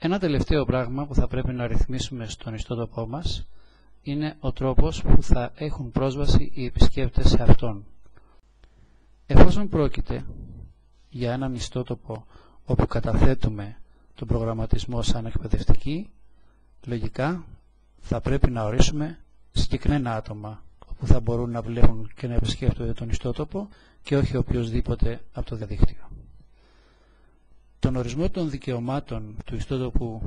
Ένα τελευταίο πράγμα που θα πρέπει να ρυθμίσουμε στον ιστότοπό μας είναι ο τρόπος που θα έχουν πρόσβαση οι επισκέπτες σε αυτόν. Εφόσον πρόκειται για έναν ιστότοπο όπου καταθέτουμε τον προγραμματισμό σαν εκπαιδευτική, λογικά θα πρέπει να ορίσουμε συγκεκριμένα άτομα που θα μπορούν να βλέπουν και να επισκέπτονται τον ιστότοπο και όχι οποιοδήποτε από το διαδίκτυο. Τον ορισμό των δικαιωμάτων του ιστότοπου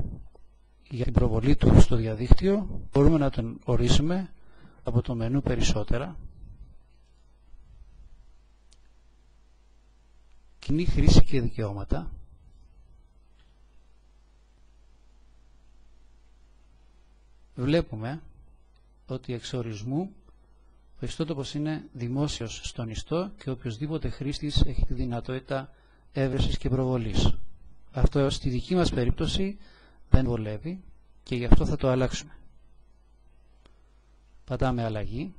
για την προβολή του στο διαδίκτυο μπορούμε να τον ορίσουμε από το μενού περισσότερα, κοινή χρήση και δικαιώματα, βλέπουμε ότι εξ ορισμού ο ιστότοπος είναι δημόσιος στον ιστό και οποιοσδήποτε χρήστης έχει τη δυνατότητα έβρεσης και προβολής. Αυτό στη δική μας περίπτωση δεν βολεύει και γι' αυτό θα το αλλάξουμε. Πατάμε αλλαγή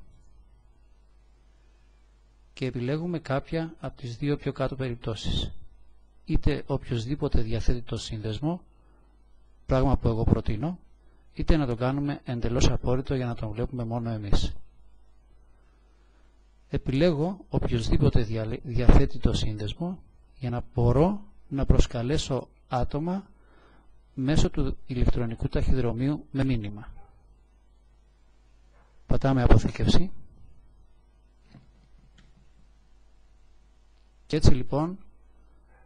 και επιλέγουμε κάποια από τις δύο πιο κάτω περιπτώσεις. Είτε οποιοσδήποτε διαθέτει το σύνδεσμο, πράγμα που εγώ προτείνω, είτε να το κάνουμε εντελώς απόρριτο για να τον βλέπουμε μόνο εμείς. Επιλέγω οποιοσδήποτε διαθέτει το σύνδεσμο για να μπορώ να προσκαλέσω άτομα μέσω του ηλεκτρονικού ταχυδρομείου με μήνυμα. Πατάμε αποθήκευση και έτσι λοιπόν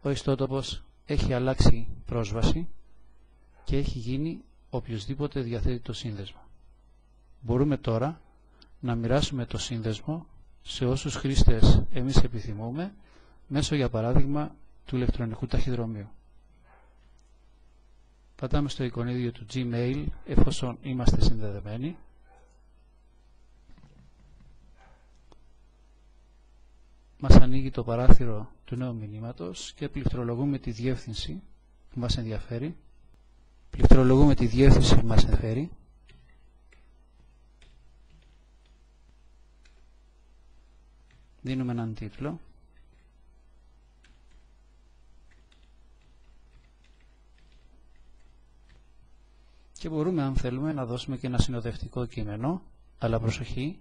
ο ιστότοπος έχει αλλάξει πρόσβαση και έχει γίνει οποιοσδήποτε διαθέτει το σύνδεσμο. Μπορούμε τώρα να μοιράσουμε το σύνδεσμο σε όσους χρήστες εμείς επιθυμούμε μέσω για παράδειγμα του ηλεκτρονικού ταχυδρομείου. Πατάμε στο εικονίδιο του Gmail εφόσον είμαστε συνδεδεμένοι. Μας ανοίγει το παράθυρο του νέου μηνύματος και πληκτρολογούμε τη διεύθυνση που μας ενδιαφέρει. Δίνουμε έναν τίτλο. Και μπορούμε, αν θέλουμε, να δώσουμε και ένα συνοδευτικό κείμενο, αλλά προσοχή,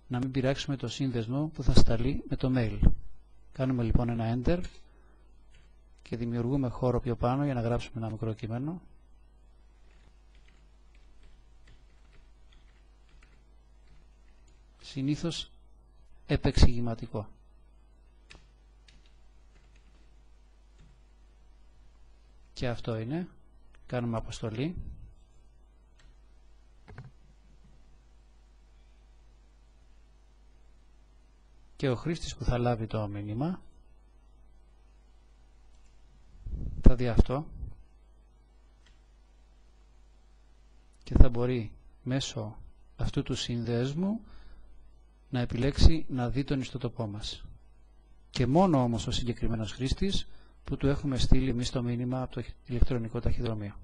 να μην πειράξουμε το σύνδεσμο που θα σταλεί με το mail. Κάνουμε λοιπόν ένα Enter και δημιουργούμε χώρο πιο πάνω για να γράψουμε ένα μικρό κείμενο. Συνήθως επεξηγηματικό. Και αυτό είναι. Κάνουμε αποστολή. Και ο χρήστης που θα λάβει το μήνυμα θα δει αυτό και θα μπορεί μέσω αυτού του συνδέσμου να επιλέξει να δει τον ιστότοπό μας. Και μόνο όμως ο συγκεκριμένος χρήστης που του έχουμε στείλει εμείς το μήνυμα από το ηλεκτρονικό ταχυδρομείο.